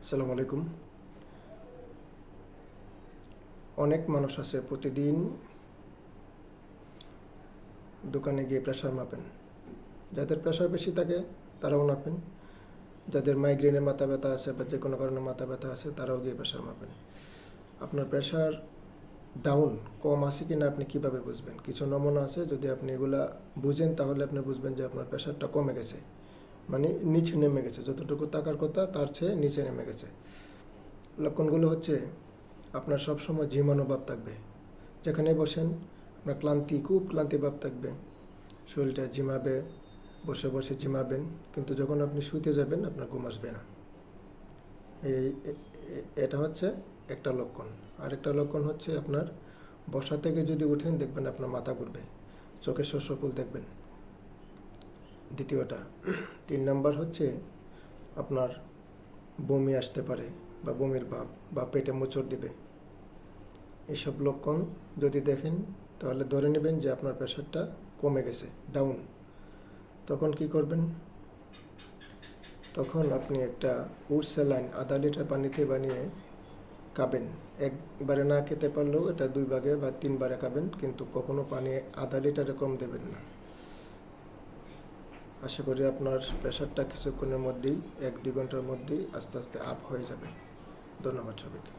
আসসালামু আলাইকুম। অনেক মানুষ আছে প্রতিদিন দোকানে গিয়ে প্রেশার মাপেন। যাদের প্রেশার বেশি থাকে তারাও মাপেন, যাদের মাইগ্রেনের মাথা ব্যথা আছে বা যে কোনো কারণে মাথা ব্যথা আছে তারাও গিয়ে প্রেশার মাপেন। আপনার প্রেশার ডাউন কম আছে কি না আপনি কীভাবে বুঝবেন? কিছু নমুনা আছে, যদি আপনি এগুলা বুঝেন তাহলে আপনি বুঝবেন যে আপনার প্রেশারটা কমে গেছে, মানে নিচে নেমে গেছে, যতটুকু থাকার কথা তার চেয়ে নিচে নেমে গেছে। লক্ষণগুলো হচ্ছে আপনার সবসময় ঝিমানো ভাব থাকবে, যেখানে বসেন আপনার খুব ক্লান্তি ভাব থাকবে, শরীরটা ঝিমাবে, বসে বসে ঝিমাবেন, কিন্তু যখন আপনি শুতে যাবেন আপনার ঘুম আসবে না। এটা হচ্ছে একটা লক্ষণ। আরেকটা লক্ষণ হচ্ছে আপনার বসা থেকে যদি উঠেন দেখবেন আপনার মাথা ঘুরবে, চোখে শস্যফুল দেখবেন। দ্বিতীয়টা। 3 নম্বর হচ্ছে আপনার বমি আসতে পারে বা বমির ভাব বা পেটে মোচড় দিবে। এসব লক্ষণ যদি দেখেন তাহলে ধরে নেবেন যে আপনার প্রেশারটা কমে গেছে, ডাউন। তখন কি করবেন? তখন আপনি একটা উড স্যালাইন আধা লিটার পানিতে বানিয়ে খাবেন। একবারে না খেতে পারলেও এটা 2 ভাগে বা 3 বারে খাবেন, কিন্তু কখনো পানি আধা লিটারে কম দেবেন না। আশা করি আপনার প্রেশারটা কিছুক্ষণের মধ্যেই 1-2 ঘন্টার মধ্যেই আস্তে আস্তে আপ হয়ে যাবে। ধন্যবাদ সবাইকে।